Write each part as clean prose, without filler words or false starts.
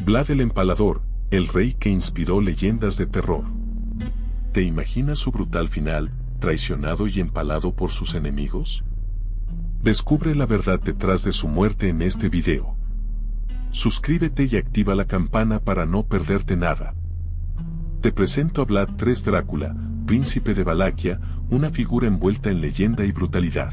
Vlad el Empalador, el rey que inspiró leyendas de terror. ¿Te imaginas su brutal final, traicionado y empalado por sus enemigos? Descubre la verdad detrás de su muerte en este video. Suscríbete y activa la campana para no perderte nada. Te presento a Vlad III Drácula, príncipe de Valaquia, una figura envuelta en leyenda y brutalidad.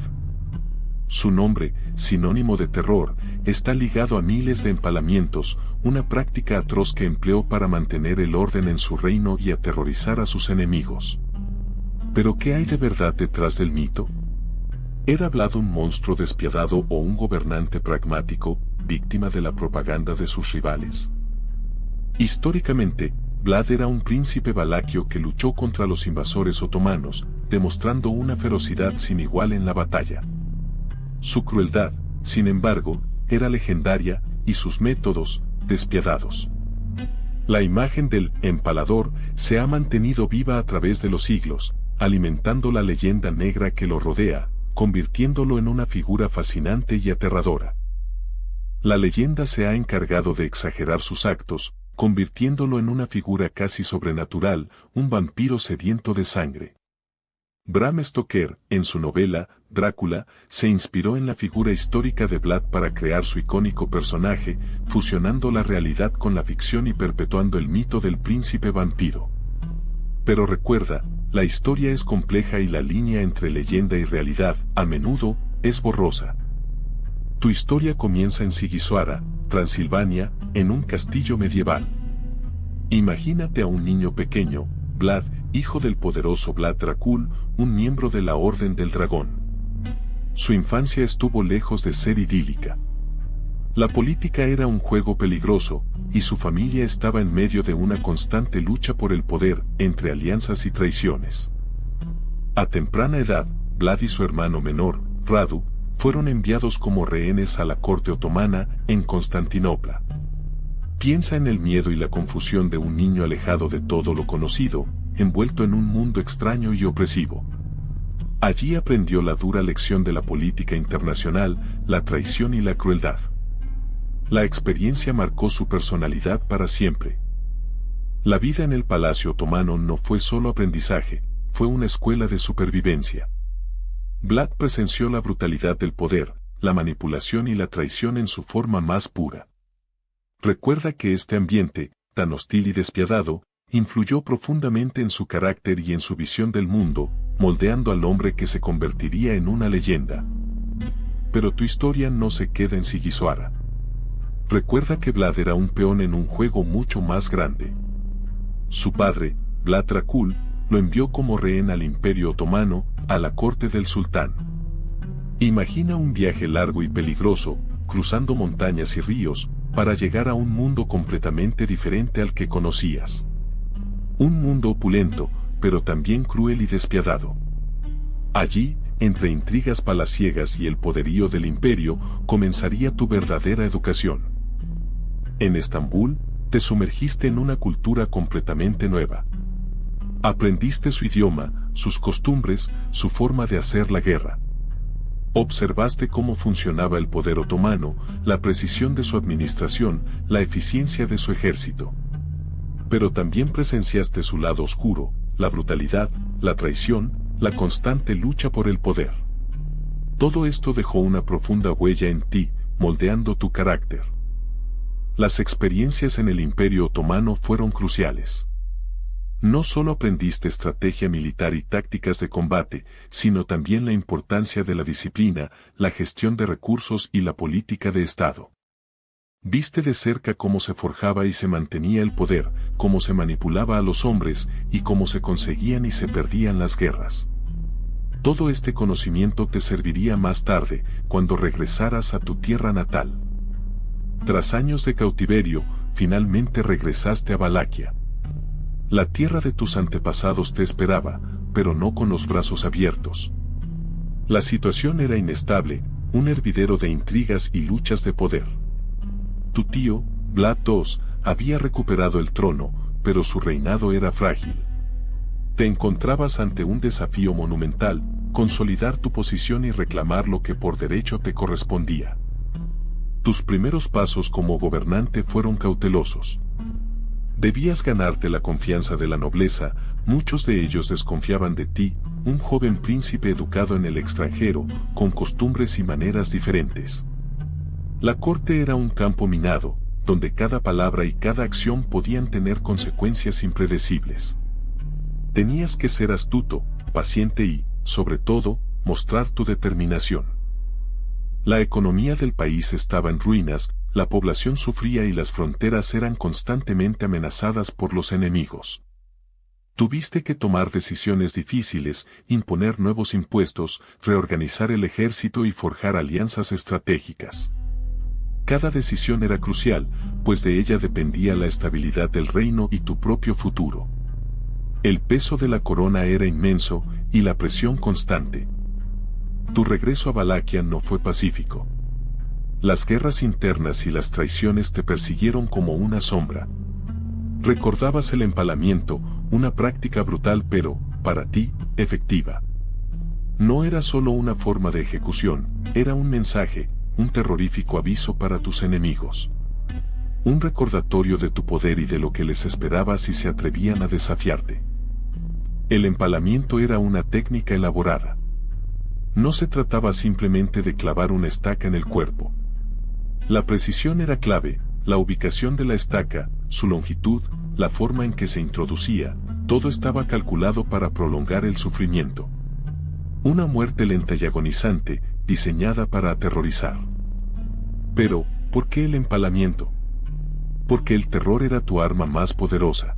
Su nombre, sinónimo de terror, está ligado a miles de empalamientos, una práctica atroz que empleó para mantener el orden en su reino y aterrorizar a sus enemigos. ¿Pero qué hay de verdad detrás del mito? ¿Era Vlad un monstruo despiadado o un gobernante pragmático, víctima de la propaganda de sus rivales? Históricamente, Vlad era un príncipe valaquio que luchó contra los invasores otomanos, demostrando una ferocidad sin igual en la batalla. Su crueldad, sin embargo, era legendaria, y sus métodos, despiadados. La imagen del empalador se ha mantenido viva a través de los siglos, alimentando la leyenda negra que lo rodea, convirtiéndolo en una figura fascinante y aterradora. La leyenda se ha encargado de exagerar sus actos, convirtiéndolo en una figura casi sobrenatural, un vampiro sediento de sangre. Bram Stoker, en su novela, Drácula, se inspiró en la figura histórica de Vlad para crear su icónico personaje, fusionando la realidad con la ficción y perpetuando el mito del príncipe vampiro. Pero recuerda, la historia es compleja y la línea entre leyenda y realidad, a menudo, es borrosa. Tu historia comienza en Sigiswara, Transilvania, en un castillo medieval. Imagínate a un niño pequeño, Vlad, hijo del poderoso Vlad Drácul, un miembro de la Orden del Dragón. Su infancia estuvo lejos de ser idílica. La política era un juego peligroso, y su familia estaba en medio de una constante lucha por el poder, entre alianzas y traiciones. A temprana edad, Vlad y su hermano menor, Radu, fueron enviados como rehenes a la corte otomana, en Constantinopla. Piensa en el miedo y la confusión de un niño alejado de todo lo conocido, envuelto en un mundo extraño y opresivo. Allí aprendió la dura lección de la política internacional, la traición y la crueldad. La experiencia marcó su personalidad para siempre. La vida en el palacio otomano no fue solo aprendizaje, fue una escuela de supervivencia. Vlad presenció la brutalidad del poder, la manipulación y la traición en su forma más pura. Recuerda que este ambiente, tan hostil y despiadado, influyó profundamente en su carácter y en su visión del mundo, moldeando al hombre que se convertiría en una leyenda. Pero tu historia no se queda en Sigiswara. Recuerda que Vlad era un peón en un juego mucho más grande. Su padre, Vlad Drácul, lo envió como rehén al Imperio Otomano, a la corte del sultán. Imagina un viaje largo y peligroso, cruzando montañas y ríos, para llegar a un mundo completamente diferente al que conocías. Un mundo opulento, pero también cruel y despiadado. Allí, entre intrigas palaciegas y el poderío del imperio, comenzaría tu verdadera educación. En Estambul, te sumergiste en una cultura completamente nueva. Aprendiste su idioma, sus costumbres, su forma de hacer la guerra. Observaste cómo funcionaba el poder otomano, la precisión de su administración, la eficiencia de su ejército. Pero también presenciaste su lado oscuro, la brutalidad, la traición, la constante lucha por el poder. Todo esto dejó una profunda huella en ti, moldeando tu carácter. Las experiencias en el Imperio Otomano fueron cruciales. No solo aprendiste estrategia militar y tácticas de combate, sino también la importancia de la disciplina, la gestión de recursos y la política de Estado. Viste de cerca cómo se forjaba y se mantenía el poder, cómo se manipulaba a los hombres y cómo se conseguían y se perdían las guerras. Todo este conocimiento te serviría más tarde, cuando regresaras a tu tierra natal. Tras años de cautiverio, finalmente regresaste a Valaquia. La tierra de tus antepasados te esperaba, pero no con los brazos abiertos. La situación era inestable, un hervidero de intrigas y luchas de poder. Tu tío, Vlad II, había recuperado el trono, pero su reinado era frágil. Te encontrabas ante un desafío monumental, consolidar tu posición y reclamar lo que por derecho te correspondía. Tus primeros pasos como gobernante fueron cautelosos. Debías ganarte la confianza de la nobleza, muchos de ellos desconfiaban de ti, un joven príncipe educado en el extranjero, con costumbres y maneras diferentes. La corte era un campo minado, donde cada palabra y cada acción podían tener consecuencias impredecibles. Tenías que ser astuto, paciente y, sobre todo, mostrar tu determinación. La economía del país estaba en ruinas, la población sufría y las fronteras eran constantemente amenazadas por los enemigos. Tuviste que tomar decisiones difíciles, imponer nuevos impuestos, reorganizar el ejército y forjar alianzas estratégicas. Cada decisión era crucial, pues de ella dependía la estabilidad del reino y tu propio futuro. El peso de la corona era inmenso, y la presión constante. Tu regreso a Valaquia no fue pacífico. Las guerras internas y las traiciones te persiguieron como una sombra. Recordabas el empalamiento, una práctica brutal pero, para ti, efectiva. No era solo una forma de ejecución, era un mensaje, un terrorífico aviso para tus enemigos. Un recordatorio de tu poder y de lo que les esperaba si se atrevían a desafiarte. El empalamiento era una técnica elaborada. No se trataba simplemente de clavar una estaca en el cuerpo. La precisión era clave, la ubicación de la estaca, su longitud, la forma en que se introducía, todo estaba calculado para prolongar el sufrimiento. Una muerte lenta y agonizante, diseñada para aterrorizar. Pero, ¿por qué el empalamiento? Porque el terror era tu arma más poderosa.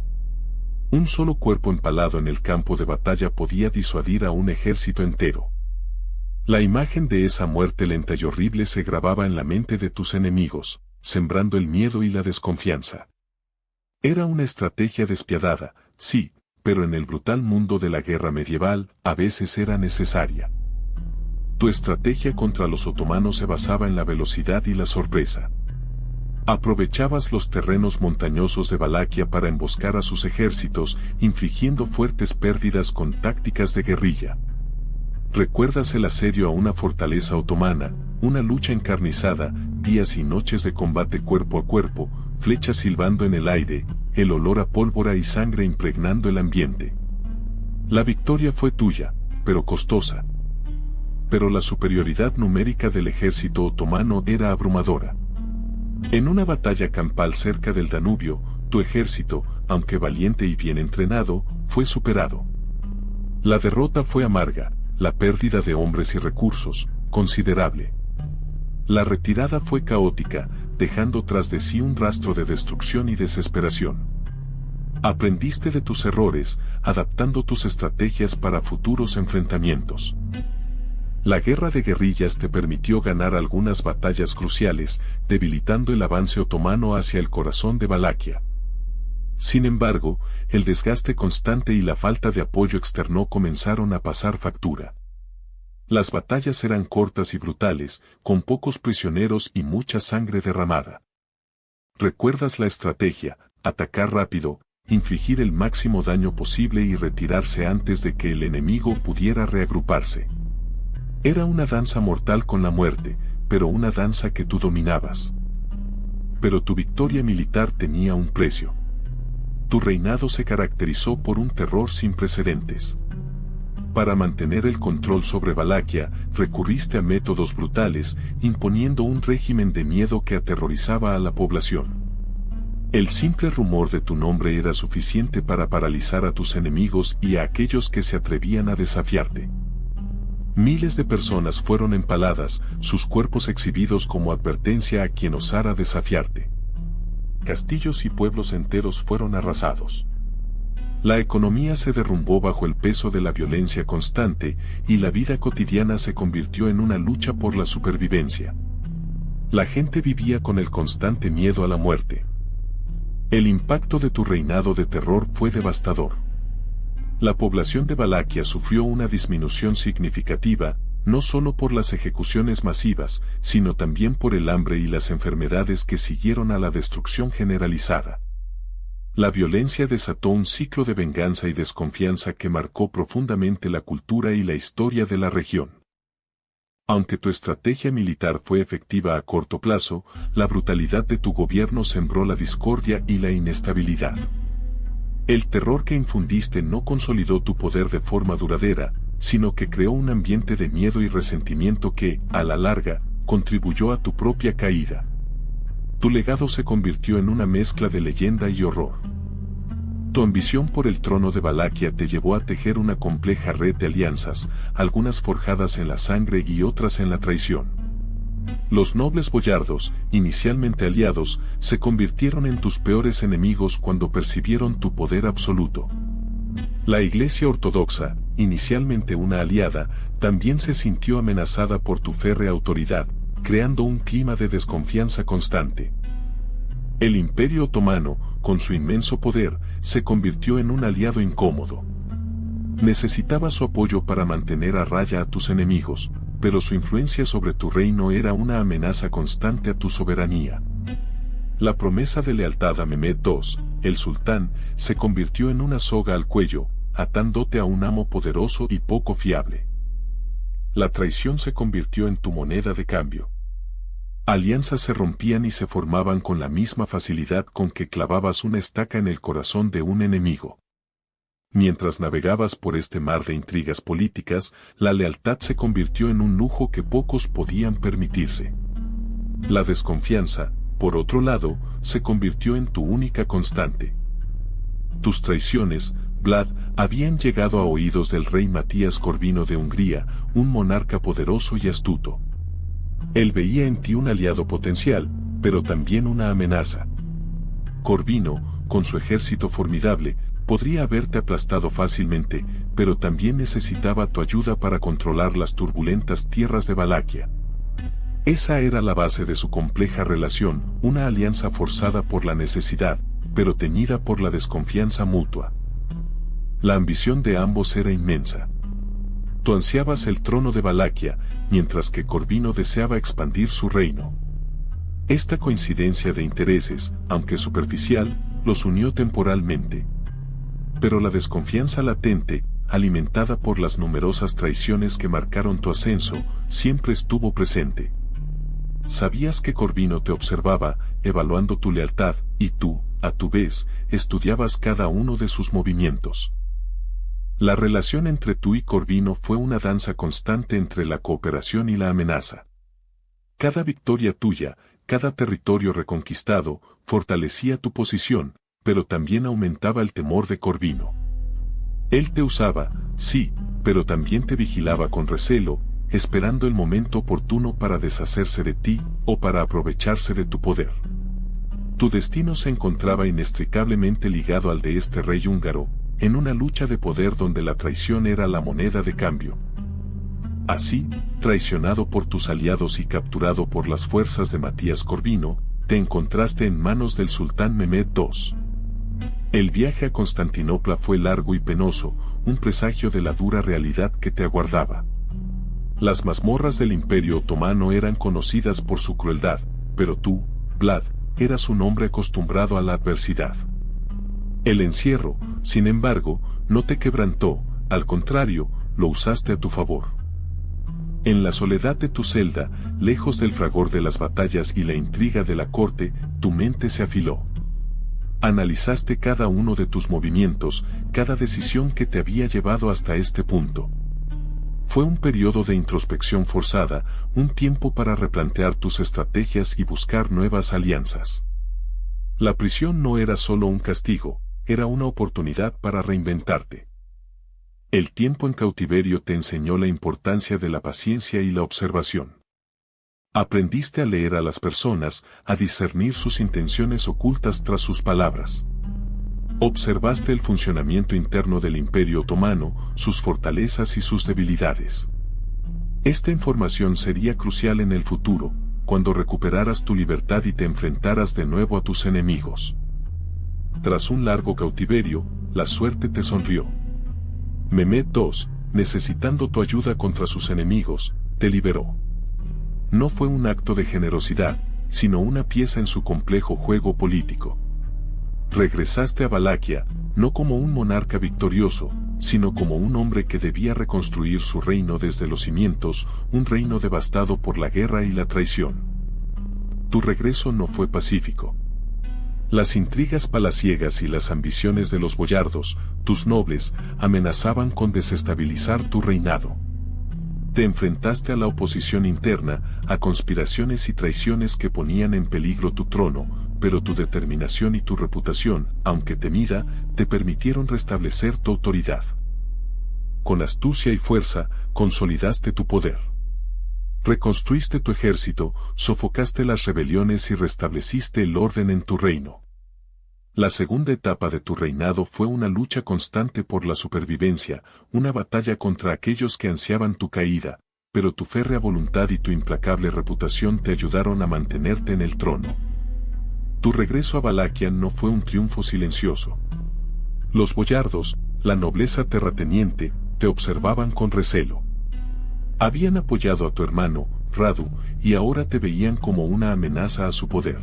Un solo cuerpo empalado en el campo de batalla podía disuadir a un ejército entero. La imagen de esa muerte lenta y horrible se grababa en la mente de tus enemigos, sembrando el miedo y la desconfianza. Era una estrategia despiadada, sí, pero en el brutal mundo de la guerra medieval, a veces era necesaria. Tu estrategia contra los otomanos se basaba en la velocidad y la sorpresa. Aprovechabas los terrenos montañosos de Valaquia para emboscar a sus ejércitos, infligiendo fuertes pérdidas con tácticas de guerrilla. ¿Recuerdas el asedio a una fortaleza otomana, una lucha encarnizada, días y noches de combate cuerpo a cuerpo, flechas silbando en el aire, el olor a pólvora y sangre impregnando el ambiente? La victoria fue tuya, pero costosa. Pero la superioridad numérica del ejército otomano era abrumadora. En una batalla campal cerca del Danubio, tu ejército, aunque valiente y bien entrenado, fue superado. La derrota fue amarga, la pérdida de hombres y recursos, considerable. La retirada fue caótica, dejando tras de sí un rastro de destrucción y desesperación. Aprendiste de tus errores, adaptando tus estrategias para futuros enfrentamientos. La guerra de guerrillas te permitió ganar algunas batallas cruciales, debilitando el avance otomano hacia el corazón de Valaquia. Sin embargo, el desgaste constante y la falta de apoyo externo comenzaron a pasar factura. Las batallas eran cortas y brutales, con pocos prisioneros y mucha sangre derramada. ¿Recuerdas la estrategia? Atacar rápido, infligir el máximo daño posible y retirarse antes de que el enemigo pudiera reagruparse. Era una danza mortal con la muerte, pero una danza que tú dominabas. Pero tu victoria militar tenía un precio. Tu reinado se caracterizó por un terror sin precedentes. Para mantener el control sobre Valaquia, recurriste a métodos brutales, imponiendo un régimen de miedo que aterrorizaba a la población. El simple rumor de tu nombre era suficiente para paralizar a tus enemigos y a aquellos que se atrevían a desafiarte. Miles de personas fueron empaladas, sus cuerpos exhibidos como advertencia a quien osara desafiarte. Castillos y pueblos enteros fueron arrasados. La economía se derrumbó bajo el peso de la violencia constante, y la vida cotidiana se convirtió en una lucha por la supervivencia. La gente vivía con el constante miedo a la muerte. El impacto de tu reinado de terror fue devastador. La población de Valaquia sufrió una disminución significativa, no solo por las ejecuciones masivas, sino también por el hambre y las enfermedades que siguieron a la destrucción generalizada. La violencia desató un ciclo de venganza y desconfianza que marcó profundamente la cultura y la historia de la región. Aunque tu estrategia militar fue efectiva a corto plazo, la brutalidad de tu gobierno sembró la discordia y la inestabilidad. El terror que infundiste no consolidó tu poder de forma duradera, sino que creó un ambiente de miedo y resentimiento que, a la larga, contribuyó a tu propia caída. Tu legado se convirtió en una mezcla de leyenda y horror. Tu ambición por el trono de Valaquia te llevó a tejer una compleja red de alianzas, algunas forjadas en la sangre y otras en la traición. Los nobles boyardos, inicialmente aliados, se convirtieron en tus peores enemigos cuando percibieron tu poder absoluto. La Iglesia Ortodoxa, inicialmente una aliada, también se sintió amenazada por tu férrea autoridad, creando un clima de desconfianza constante. El Imperio Otomano, con su inmenso poder, se convirtió en un aliado incómodo. Necesitaba su apoyo para mantener a raya a tus enemigos, pero su influencia sobre tu reino era una amenaza constante a tu soberanía. La promesa de lealtad a Mehmed II, el sultán, se convirtió en una soga al cuello, atándote a un amo poderoso y poco fiable. La traición se convirtió en tu moneda de cambio. Alianzas se rompían y se formaban con la misma facilidad con que clavabas una estaca en el corazón de un enemigo. Mientras navegabas por este mar de intrigas políticas, la lealtad se convirtió en un lujo que pocos podían permitirse. La desconfianza, por otro lado, se convirtió en tu única constante. Tus traiciones, Vlad, habían llegado a oídos del rey Matías Corvino de Hungría, un monarca poderoso y astuto. Él veía en ti un aliado potencial, pero también una amenaza. Corvino, con su ejército formidable, podría haberte aplastado fácilmente, pero también necesitaba tu ayuda para controlar las turbulentas tierras de Valaquia. Esa era la base de su compleja relación, una alianza forzada por la necesidad, pero teñida por la desconfianza mutua. La ambición de ambos era inmensa. Tú ansiabas el trono de Valaquia, mientras que Corvino deseaba expandir su reino. Esta coincidencia de intereses, aunque superficial, los unió temporalmente. Pero la desconfianza latente, alimentada por las numerosas traiciones que marcaron tu ascenso, siempre estuvo presente. Sabías que Corvino te observaba, evaluando tu lealtad, y tú, a tu vez, estudiabas cada uno de sus movimientos. La relación entre tú y Corvino fue una danza constante entre la cooperación y la amenaza. Cada victoria tuya, cada territorio reconquistado, fortalecía tu posición, pero también aumentaba el temor de Corvino. Él te usaba, sí, pero también te vigilaba con recelo, esperando el momento oportuno para deshacerse de ti, o para aprovecharse de tu poder. Tu destino se encontraba inextricablemente ligado al de este rey húngaro, en una lucha de poder donde la traición era la moneda de cambio. Así, traicionado por tus aliados y capturado por las fuerzas de Matías Corvino, te encontraste en manos del sultán Mehmed II. El viaje a Constantinopla fue largo y penoso, un presagio de la dura realidad que te aguardaba. Las mazmorras del Imperio Otomano eran conocidas por su crueldad, pero tú, Vlad, eras un hombre acostumbrado a la adversidad. El encierro, sin embargo, no te quebrantó, al contrario, lo usaste a tu favor. En la soledad de tu celda, lejos del fragor de las batallas y la intriga de la corte, tu mente se afiló. Analizaste cada uno de tus movimientos, cada decisión que te había llevado hasta este punto. Fue un periodo de introspección forzada, un tiempo para replantear tus estrategias y buscar nuevas alianzas. La prisión no era solo un castigo, era una oportunidad para reinventarte. El tiempo en cautiverio te enseñó la importancia de la paciencia y la observación. Aprendiste a leer a las personas, a discernir sus intenciones ocultas tras sus palabras. Observaste el funcionamiento interno del Imperio Otomano, sus fortalezas y sus debilidades. Esta información sería crucial en el futuro, cuando recuperaras tu libertad y te enfrentaras de nuevo a tus enemigos. Tras un largo cautiverio, la suerte te sonrió. Mehmed II, necesitando tu ayuda contra sus enemigos, te liberó. No fue un acto de generosidad, sino una pieza en su complejo juego político. Regresaste a Valaquia, no como un monarca victorioso, sino como un hombre que debía reconstruir su reino desde los cimientos, un reino devastado por la guerra y la traición. Tu regreso no fue pacífico. Las intrigas palaciegas y las ambiciones de los boyardos, tus nobles, amenazaban con desestabilizar tu reinado. Te enfrentaste a la oposición interna, a conspiraciones y traiciones que ponían en peligro tu trono, pero tu determinación y tu reputación, aunque temida, te permitieron restablecer tu autoridad. Con astucia y fuerza, consolidaste tu poder. Reconstruiste tu ejército, sofocaste las rebeliones y restableciste el orden en tu reino. La segunda etapa de tu reinado fue una lucha constante por la supervivencia, una batalla contra aquellos que ansiaban tu caída, pero tu férrea voluntad y tu implacable reputación te ayudaron a mantenerte en el trono. Tu regreso a Valaquia no fue un triunfo silencioso. Los boyardos, la nobleza terrateniente, te observaban con recelo. Habían apoyado a tu hermano, Radu, y ahora te veían como una amenaza a su poder.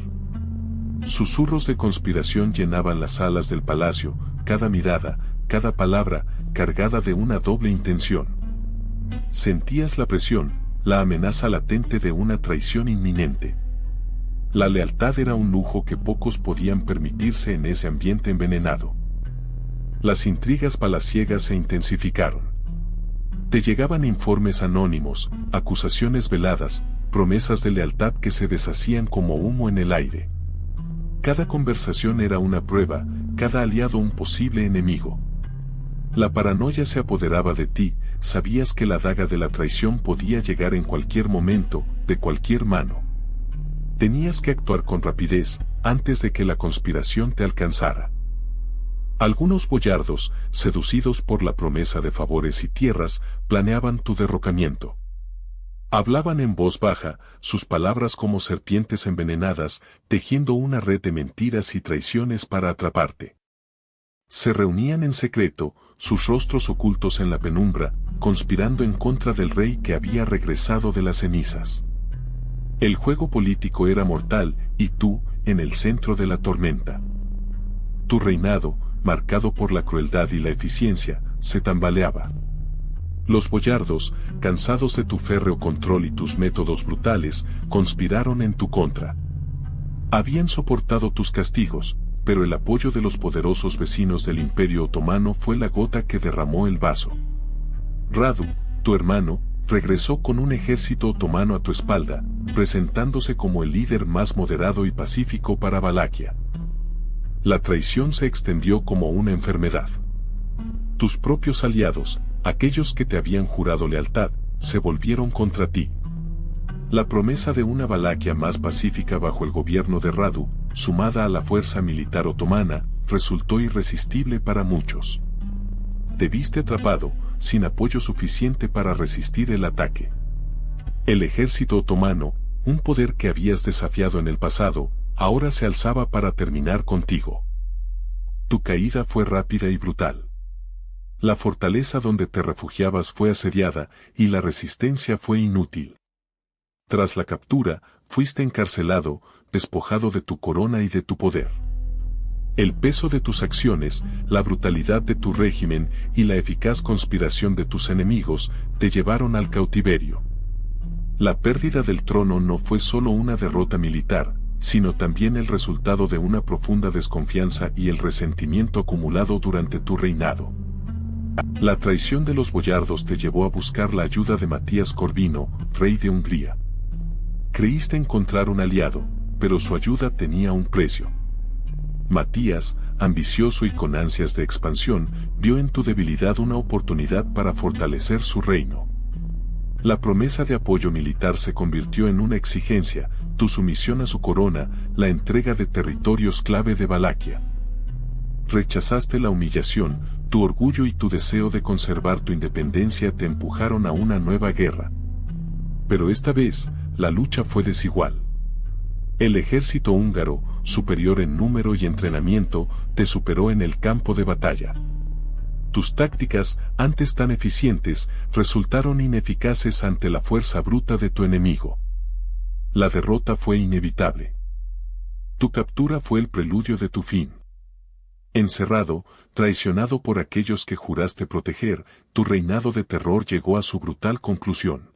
Susurros de conspiración llenaban las salas del palacio, cada mirada, cada palabra, cargada de una doble intención. Sentías la presión, la amenaza latente de una traición inminente. La lealtad era un lujo que pocos podían permitirse en ese ambiente envenenado. Las intrigas palaciegas se intensificaron. Te llegaban informes anónimos, acusaciones veladas, promesas de lealtad que se deshacían como humo en el aire. Cada conversación era una prueba, cada aliado un posible enemigo. La paranoia se apoderaba de ti, sabías que la daga de la traición podía llegar en cualquier momento, de cualquier mano. Tenías que actuar con rapidez, antes de que la conspiración te alcanzara. Algunos boyardos, seducidos por la promesa de favores y tierras, planeaban tu derrocamiento. Hablaban en voz baja, sus palabras como serpientes envenenadas, tejiendo una red de mentiras y traiciones para atraparte. Se reunían en secreto, sus rostros ocultos en la penumbra, conspirando en contra del rey que había regresado de las cenizas. El juego político era mortal, y tú, en el centro de la tormenta. Tu reinado, marcado por la crueldad y la eficiencia, se tambaleaba. Los boyardos, cansados de tu férreo control y tus métodos brutales, conspiraron en tu contra. Habían soportado tus castigos, pero el apoyo de los poderosos vecinos del Imperio Otomano fue la gota que derramó el vaso. Radu, tu hermano, regresó con un ejército otomano a tu espalda, presentándose como el líder más moderado y pacífico para Valaquia. La traición se extendió como una enfermedad. Tus propios aliados, aquellos que te habían jurado lealtad, se volvieron contra ti. La promesa de una Valaquia más pacífica bajo el gobierno de Radu, sumada a la fuerza militar otomana, resultó irresistible para muchos. Te viste atrapado, sin apoyo suficiente para resistir el ataque. El ejército otomano, un poder que habías desafiado en el pasado, ahora se alzaba para terminar contigo. Tu caída fue rápida y brutal. La fortaleza donde te refugiabas fue asediada, y la resistencia fue inútil. Tras la captura, fuiste encarcelado, despojado de tu corona y de tu poder. El peso de tus acciones, la brutalidad de tu régimen y la eficaz conspiración de tus enemigos te llevaron al cautiverio. La pérdida del trono no fue solo una derrota militar, sino también el resultado de una profunda desconfianza y el resentimiento acumulado durante tu reinado. La traición de los boyardos te llevó a buscar la ayuda de Matías Corvino, rey de Hungría. Creíste encontrar un aliado, pero su ayuda tenía un precio. Matías, ambicioso y con ansias de expansión, vio en tu debilidad una oportunidad para fortalecer su reino. La promesa de apoyo militar se convirtió en una exigencia, tu sumisión a su corona, la entrega de territorios clave de Valaquia. Rechazaste la humillación, tu orgullo y tu deseo de conservar tu independencia te empujaron a una nueva guerra. Pero esta vez, la lucha fue desigual. El ejército húngaro, superior en número y entrenamiento, te superó en el campo de batalla. Tus tácticas, antes tan eficientes, resultaron ineficaces ante la fuerza bruta de tu enemigo. La derrota fue inevitable. Tu captura fue el preludio de tu fin. Encerrado, traicionado por aquellos que juraste proteger, tu reinado de terror llegó a su brutal conclusión.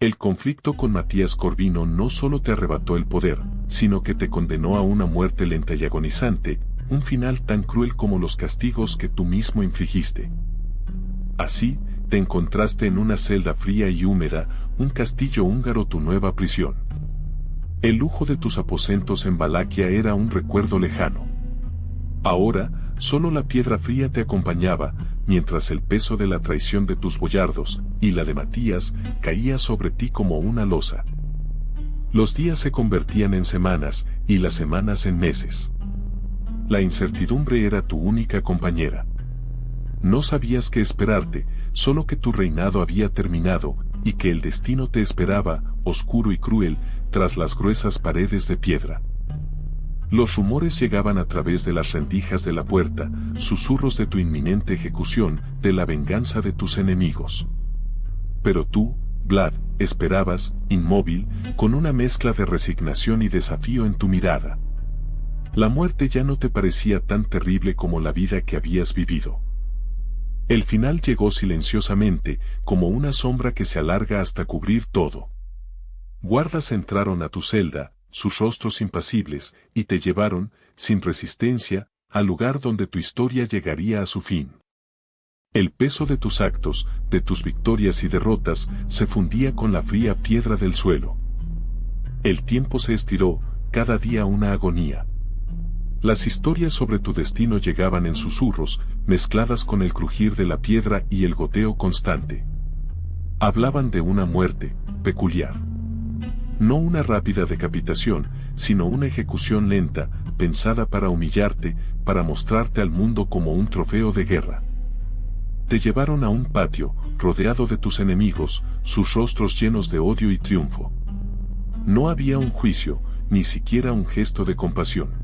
El conflicto con Matías Corvino no solo te arrebató el poder, sino que te condenó a una muerte lenta y agonizante, un final tan cruel como los castigos que tú mismo infligiste. Así, te encontraste en una celda fría y húmeda, un castillo húngaro, tu nueva prisión. El lujo de tus aposentos en Valaquia era un recuerdo lejano. Ahora, solo la piedra fría te acompañaba, mientras el peso de la traición de tus boyardos, y la de Matías, caía sobre ti como una losa. Los días se convertían en semanas, y las semanas en meses. La incertidumbre era tu única compañera. No sabías qué esperarte, solo que tu reinado había terminado, y que el destino te esperaba, oscuro y cruel, tras las gruesas paredes de piedra. Los rumores llegaban a través de las rendijas de la puerta, susurros de tu inminente ejecución, de la venganza de tus enemigos. Pero tú, Vlad, esperabas, inmóvil, con una mezcla de resignación y desafío en tu mirada. La muerte ya no te parecía tan terrible como la vida que habías vivido. El final llegó silenciosamente, como una sombra que se alarga hasta cubrir todo. Guardas entraron a tu celda, sus rostros impasibles, y te llevaron, sin resistencia, al lugar donde tu historia llegaría a su fin. El peso de tus actos, de tus victorias y derrotas, se fundía con la fría piedra del suelo. El tiempo se estiró, cada día una agonía. Las historias sobre tu destino llegaban en susurros, mezcladas con el crujir de la piedra y el goteo constante. Hablaban de una muerte peculiar. No una rápida decapitación, sino una ejecución lenta, pensada para humillarte, para mostrarte al mundo como un trofeo de guerra. Te llevaron a un patio, rodeado de tus enemigos, sus rostros llenos de odio y triunfo. No había un juicio, ni siquiera un gesto de compasión.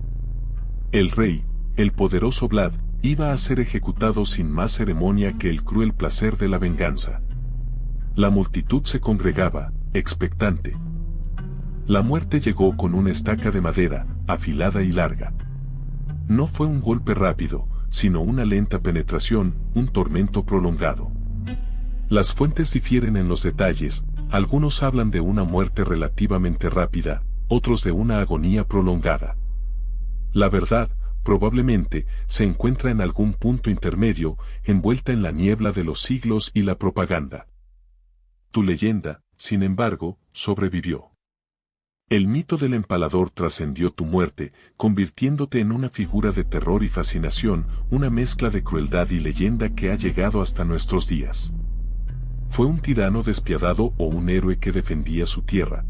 El rey, el poderoso Vlad, iba a ser ejecutado sin más ceremonia que el cruel placer de la venganza. La multitud se congregaba, expectante. La muerte llegó con una estaca de madera, afilada y larga. No fue un golpe rápido, sino una lenta penetración, un tormento prolongado. Las fuentes difieren en los detalles, algunos hablan de una muerte relativamente rápida, otros de una agonía prolongada. La verdad, probablemente, se encuentra en algún punto intermedio, envuelta en la niebla de los siglos y la propaganda. Tu leyenda, sin embargo, sobrevivió. El mito del empalador trascendió tu muerte, convirtiéndote en una figura de terror y fascinación, una mezcla de crueldad y leyenda que ha llegado hasta nuestros días. ¿Fue un tirano despiadado o un héroe que defendía su tierra?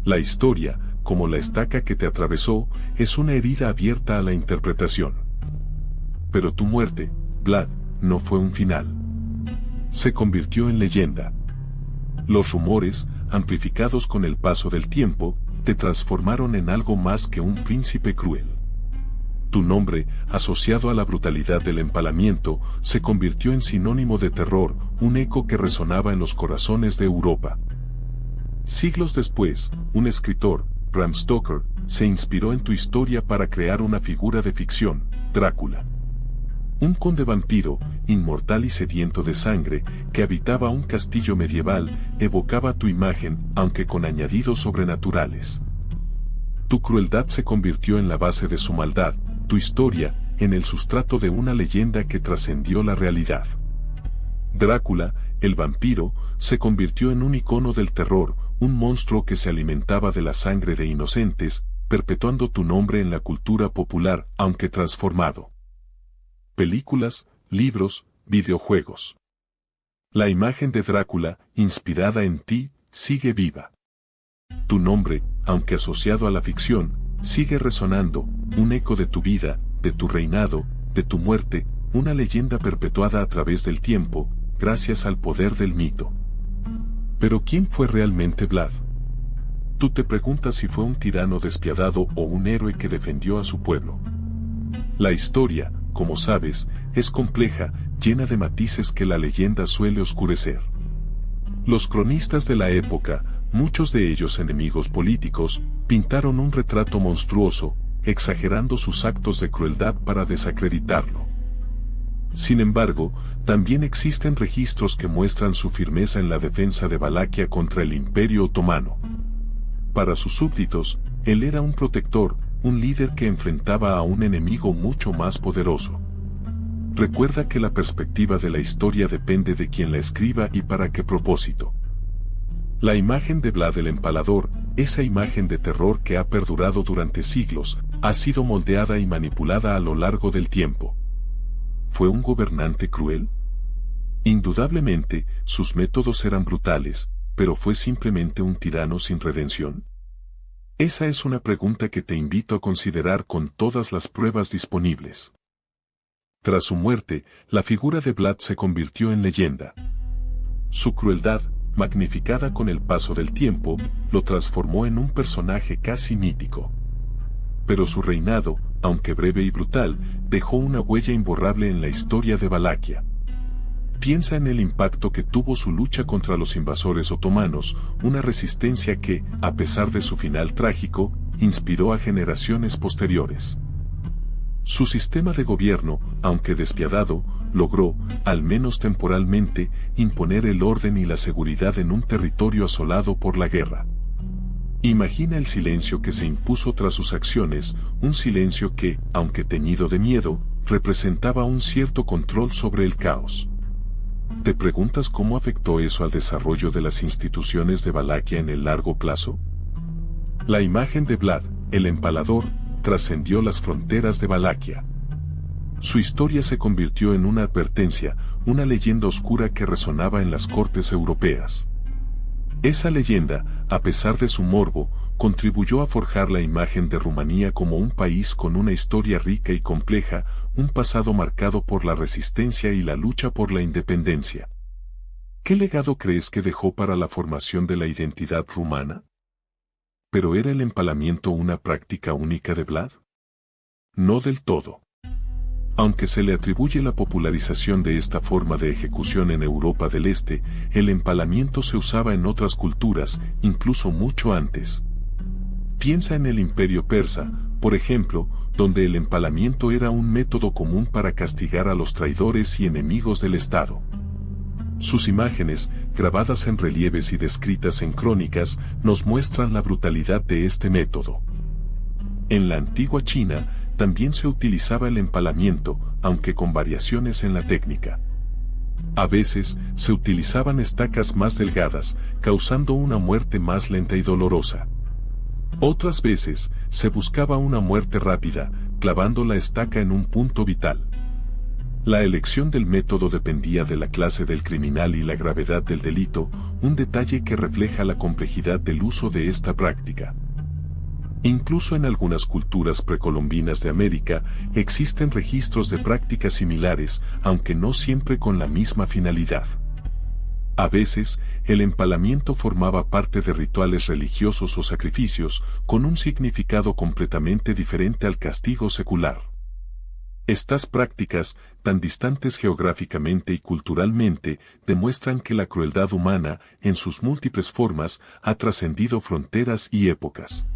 La historia, como la estaca que te atravesó, es una herida abierta a la interpretación. Pero tu muerte, Vlad, no fue un final. Se convirtió en leyenda. Los rumores, amplificados con el paso del tiempo, te transformaron en algo más que un príncipe cruel. Tu nombre, asociado a la brutalidad del empalamiento, se convirtió en sinónimo de terror, un eco que resonaba en los corazones de Europa. Siglos después, un escritor, Bram Stoker, se inspiró en tu historia para crear una figura de ficción, Drácula. Un conde vampiro, inmortal y sediento de sangre, que habitaba un castillo medieval, evocaba tu imagen, aunque con añadidos sobrenaturales. Tu crueldad se convirtió en la base de su maldad, tu historia, en el sustrato de una leyenda que trascendió la realidad. Drácula, el vampiro, se convirtió en un icono del terror, un monstruo que se alimentaba de la sangre de inocentes, perpetuando tu nombre en la cultura popular, aunque transformado. Películas, libros, videojuegos. La imagen de Drácula, inspirada en ti, sigue viva. Tu nombre, aunque asociado a la ficción, sigue resonando, un eco de tu vida, de tu reinado, de tu muerte, una leyenda perpetuada a través del tiempo, gracias al poder del mito. Pero ¿quién fue realmente Vlad? Tú te preguntas si fue un tirano despiadado o un héroe que defendió a su pueblo. La historia, como sabes, es compleja, llena de matices que la leyenda suele oscurecer. Los cronistas de la época, muchos de ellos enemigos políticos, pintaron un retrato monstruoso, exagerando sus actos de crueldad para desacreditarlo. Sin embargo, también existen registros que muestran su firmeza en la defensa de Valaquia contra el Imperio Otomano. Para sus súbditos, él era un protector, un líder que enfrentaba a un enemigo mucho más poderoso. Recuerda que la perspectiva de la historia depende de quien la escriba y para qué propósito. La imagen de Vlad el Empalador, esa imagen de terror que ha perdurado durante siglos, ha sido moldeada y manipulada a lo largo del tiempo. ¿Fue un gobernante cruel? Indudablemente, sus métodos eran brutales, pero ¿fue simplemente un tirano sin redención? Esa es una pregunta que te invito a considerar con todas las pruebas disponibles. Tras su muerte, la figura de Vlad se convirtió en leyenda. Su crueldad, magnificada con el paso del tiempo, lo transformó en un personaje casi mítico. Pero su reinado, aunque breve y brutal, dejó una huella imborrable en la historia de Valaquia. Piensa en el impacto que tuvo su lucha contra los invasores otomanos, una resistencia que, a pesar de su final trágico, inspiró a generaciones posteriores. Su sistema de gobierno, aunque despiadado, logró, al menos temporalmente, imponer el orden y la seguridad en un territorio asolado por la guerra. Imagina el silencio que se impuso tras sus acciones, un silencio que, aunque teñido de miedo, representaba un cierto control sobre el caos. ¿Te preguntas cómo afectó eso al desarrollo de las instituciones de Valaquia en el largo plazo? La imagen de Vlad, el Empalador, trascendió las fronteras de Valaquia. Su historia se convirtió en una advertencia, una leyenda oscura que resonaba en las cortes europeas. Esa leyenda, a pesar de su morbo, contribuyó a forjar la imagen de Rumanía como un país con una historia rica y compleja, un pasado marcado por la resistencia y la lucha por la independencia. ¿Qué legado crees que dejó para la formación de la identidad rumana? ¿Pero era el empalamiento una práctica única de Vlad? No del todo. Aunque se le atribuye la popularización de esta forma de ejecución en Europa del Este, el empalamiento se usaba en otras culturas, incluso mucho antes. Piensa en el Imperio Persa, por ejemplo, donde el empalamiento era un método común para castigar a los traidores y enemigos del Estado. Sus imágenes, grabadas en relieves y descritas en crónicas, nos muestran la brutalidad de este método. En la antigua China, también se utilizaba el empalamiento, aunque con variaciones en la técnica. A veces, se utilizaban estacas más delgadas, causando una muerte más lenta y dolorosa. Otras veces, se buscaba una muerte rápida, clavando la estaca en un punto vital. La elección del método dependía de la clase del criminal y la gravedad del delito, un detalle que refleja la complejidad del uso de esta práctica. Incluso en algunas culturas precolombinas de América, existen registros de prácticas similares, aunque no siempre con la misma finalidad. A veces, el empalamiento formaba parte de rituales religiosos o sacrificios, con un significado completamente diferente al castigo secular. Estas prácticas, tan distantes geográficamente y culturalmente, demuestran que la crueldad humana, en sus múltiples formas, ha trascendido fronteras y épocas.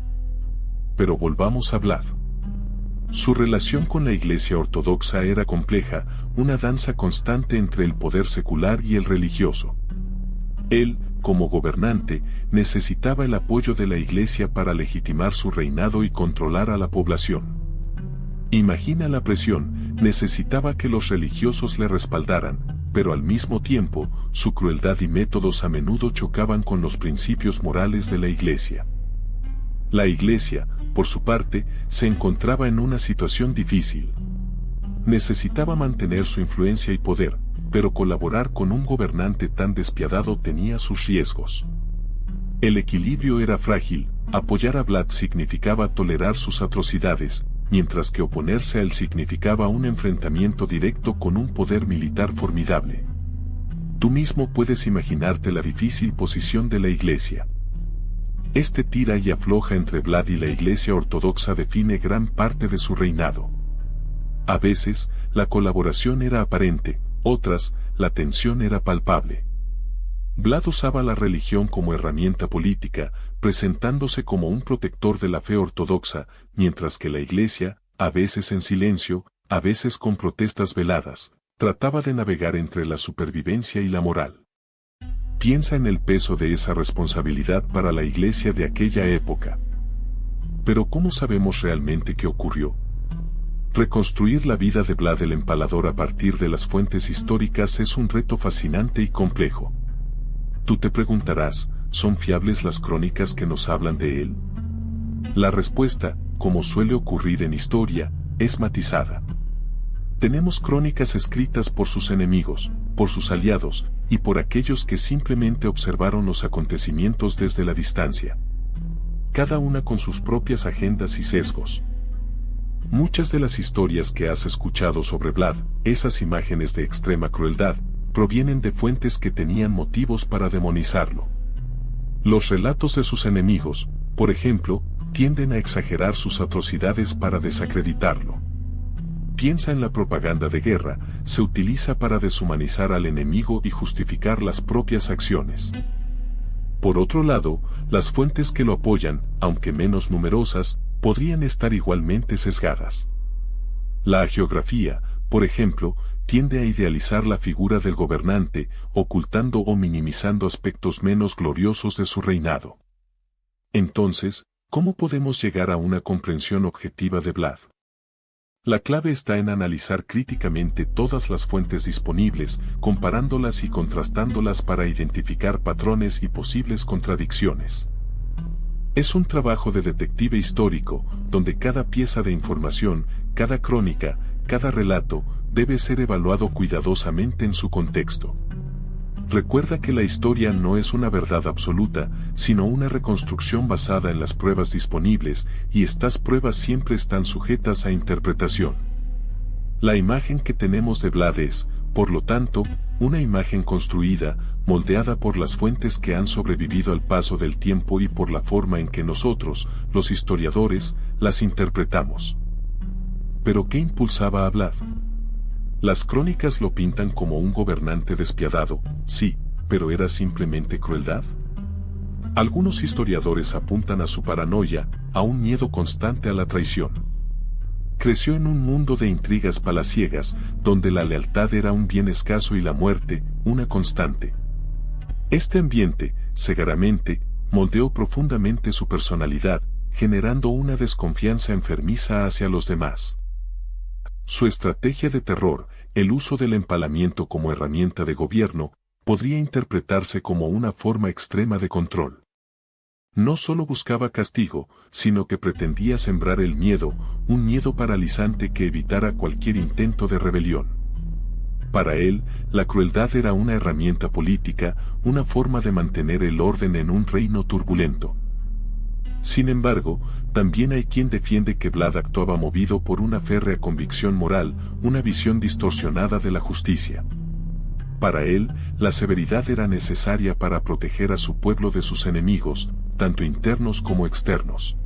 Pero volvamos a Vlad. Su relación con la Iglesia Ortodoxa era compleja, una danza constante entre el poder secular y el religioso. Él, como gobernante, necesitaba el apoyo de la Iglesia para legitimar su reinado y controlar a la población. Imagina la presión, necesitaba que los religiosos le respaldaran, pero al mismo tiempo, su crueldad y métodos a menudo chocaban con los principios morales de la Iglesia. La Iglesia, por su parte, se encontraba en una situación difícil. Necesitaba mantener su influencia y poder, pero colaborar con un gobernante tan despiadado tenía sus riesgos. El equilibrio era frágil, apoyar a Vlad significaba tolerar sus atrocidades, mientras que oponerse a él significaba un enfrentamiento directo con un poder militar formidable. Tú mismo puedes imaginarte la difícil posición de la Iglesia. Este tira y afloja entre Vlad y la Iglesia Ortodoxa define gran parte de su reinado. A veces, la colaboración era aparente, otras, la tensión era palpable. Vlad usaba la religión como herramienta política, presentándose como un protector de la fe ortodoxa, mientras que la Iglesia, a veces en silencio, a veces con protestas veladas, trataba de navegar entre la supervivencia y la moral. Piensa en el peso de esa responsabilidad para la Iglesia de aquella época. Pero ¿cómo sabemos realmente qué ocurrió? Reconstruir la vida de Vlad el Empalador a partir de las fuentes históricas es un reto fascinante y complejo. Tú te preguntarás, ¿son fiables las crónicas que nos hablan de él? La respuesta, como suele ocurrir en historia, es matizada. Tenemos crónicas escritas por sus enemigos, por sus aliados, y por aquellos que simplemente observaron los acontecimientos desde la distancia. Cada una con sus propias agendas y sesgos. Muchas de las historias que has escuchado sobre Vlad, esas imágenes de extrema crueldad, provienen de fuentes que tenían motivos para demonizarlo. Los relatos de sus enemigos, por ejemplo, tienden a exagerar sus atrocidades para desacreditarlo. Piensa en la propaganda de guerra, se utiliza para deshumanizar al enemigo y justificar las propias acciones. Por otro lado, las fuentes que lo apoyan, aunque menos numerosas, podrían estar igualmente sesgadas. La hagiografía, por ejemplo, tiende a idealizar la figura del gobernante, ocultando o minimizando aspectos menos gloriosos de su reinado. Entonces, ¿cómo podemos llegar a una comprensión objetiva de Vlad? La clave está en analizar críticamente todas las fuentes disponibles, comparándolas y contrastándolas para identificar patrones y posibles contradicciones. Es un trabajo de detective histórico, donde cada pieza de información, cada crónica, cada relato, debe ser evaluado cuidadosamente en su contexto. Recuerda que la historia no es una verdad absoluta, sino una reconstrucción basada en las pruebas disponibles, y estas pruebas siempre están sujetas a interpretación. La imagen que tenemos de Vlad es, por lo tanto, una imagen construida, moldeada por las fuentes que han sobrevivido al paso del tiempo y por la forma en que nosotros, los historiadores, las interpretamos. ¿Pero qué impulsaba a Vlad? Las crónicas lo pintan como un gobernante despiadado, sí, pero ¿era simplemente crueldad? Algunos historiadores apuntan a su paranoia, a un miedo constante a la traición. Creció en un mundo de intrigas palaciegas, donde la lealtad era un bien escaso y la muerte, una constante. Este ambiente, segaramente, moldeó profundamente su personalidad, generando una desconfianza enfermiza hacia los demás. Su estrategia de terror, el uso del empalamiento como herramienta de gobierno, podría interpretarse como una forma extrema de control. No solo buscaba castigo, sino que pretendía sembrar el miedo, un miedo paralizante que evitara cualquier intento de rebelión. Para él, la crueldad era una herramienta política, una forma de mantener el orden en un reino turbulento. Sin embargo, también hay quien defiende que Vlad actuaba movido por una férrea convicción moral, una visión distorsionada de la justicia. Para él, la severidad era necesaria para proteger a su pueblo de sus enemigos, tanto internos como externos.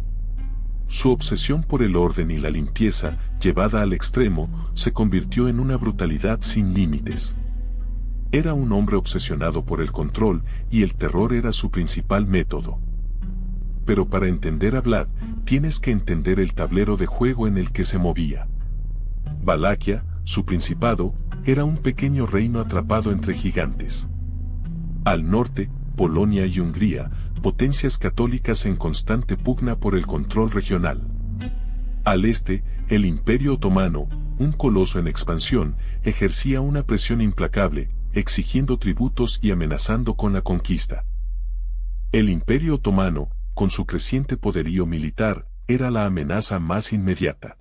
Su obsesión por el orden y la limpieza, llevada al extremo, se convirtió en una brutalidad sin límites. Era un hombre obsesionado por el control, y el terror era su principal método. Pero para entender a Vlad, tienes que entender el tablero de juego en el que se movía. Valaquia, su principado, era un pequeño reino atrapado entre gigantes. Al norte, Polonia y Hungría, potencias católicas en constante pugna por el control regional. Al este, el Imperio Otomano, un coloso en expansión, ejercía una presión implacable, exigiendo tributos y amenazando con la conquista. El Imperio Otomano, con su creciente poderío militar, era la amenaza más inmediata.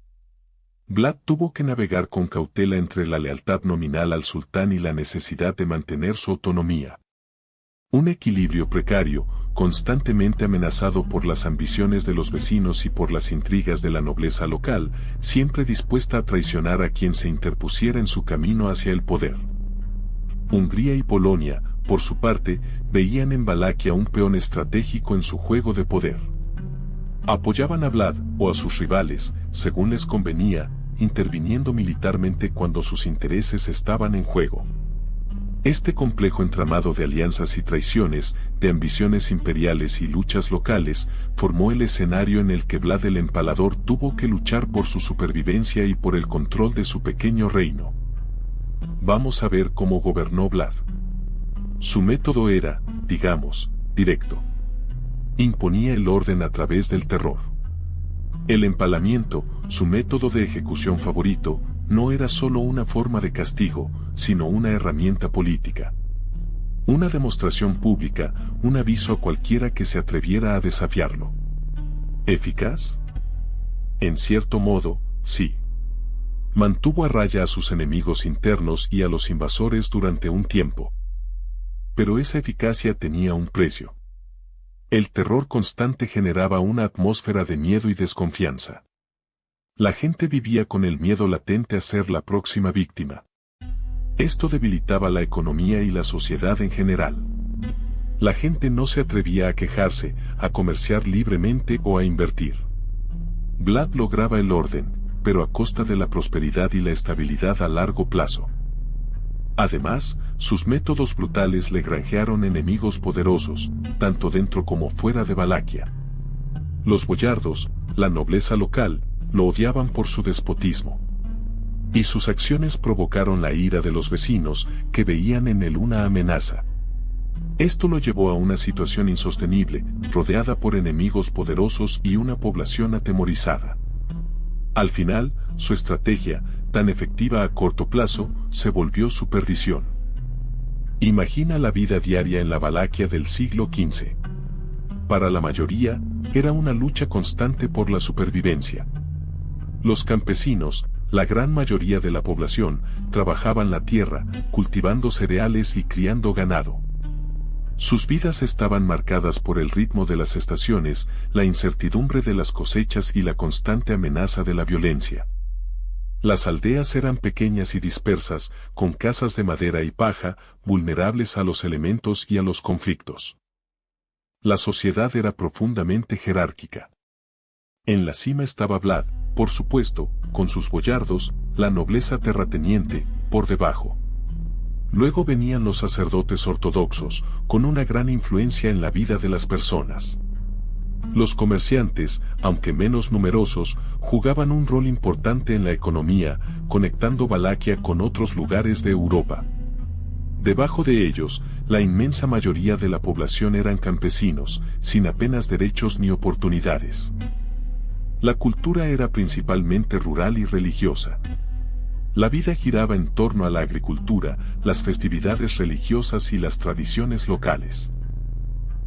Vlad tuvo que navegar con cautela entre la lealtad nominal al sultán y la necesidad de mantener su autonomía. Un equilibrio precario, constantemente amenazado por las ambiciones de los vecinos y por las intrigas de la nobleza local, siempre dispuesta a traicionar a quien se interpusiera en su camino hacia el poder. Hungría y Polonia, por su parte, veían en Valaquia un peón estratégico en su juego de poder. Apoyaban a Vlad, o a sus rivales, según les convenía, interviniendo militarmente cuando sus intereses estaban en juego. Este complejo entramado de alianzas y traiciones, de ambiciones imperiales y luchas locales, formó el escenario en el que Vlad el Empalador tuvo que luchar por su supervivencia y por el control de su pequeño reino. Vamos a ver cómo gobernó Vlad. Su método era, digamos, directo. Imponía el orden a través del terror. El empalamiento, su método de ejecución favorito, no era solo una forma de castigo, sino una herramienta política. Una demostración pública, un aviso a cualquiera que se atreviera a desafiarlo. ¿Eficaz? En cierto modo, sí. Mantuvo a raya a sus enemigos internos y a los invasores durante un tiempo. Pero esa eficacia tenía un precio. El terror constante generaba una atmósfera de miedo y desconfianza. La gente vivía con el miedo latente a ser la próxima víctima. Esto debilitaba la economía y la sociedad en general. La gente no se atrevía a quejarse, a comerciar libremente o a invertir. Vlad lograba el orden, pero a costa de la prosperidad y la estabilidad a largo plazo. Además, sus métodos brutales le granjearon enemigos poderosos, tanto dentro como fuera de Valaquia. Los boyardos, la nobleza local, lo odiaban por su despotismo. Y sus acciones provocaron la ira de los vecinos, que veían en él una amenaza. Esto lo llevó a una situación insostenible, rodeada por enemigos poderosos y una población atemorizada. Al final, su estrategia, tan efectiva a corto plazo, se volvió su perdición. Imagina la vida diaria en la Valaquia del siglo XV. Para la mayoría, era una lucha constante por la supervivencia. Los campesinos, la gran mayoría de la población, trabajaban la tierra, cultivando cereales y criando ganado. Sus vidas estaban marcadas por el ritmo de las estaciones, la incertidumbre de las cosechas y la constante amenaza de la violencia. Las aldeas eran pequeñas y dispersas, con casas de madera y paja, vulnerables a los elementos y a los conflictos. La sociedad era profundamente jerárquica. En la cima estaba Vlad, por supuesto, con sus boyardos, la nobleza terrateniente, por debajo. Luego venían los sacerdotes ortodoxos, con una gran influencia en la vida de las personas. Los comerciantes, aunque menos numerosos, jugaban un rol importante en la economía, conectando Valaquia con otros lugares de Europa. Debajo de ellos, la inmensa mayoría de la población eran campesinos, sin apenas derechos ni oportunidades. La cultura era principalmente rural y religiosa. La vida giraba en torno a la agricultura, las festividades religiosas y las tradiciones locales.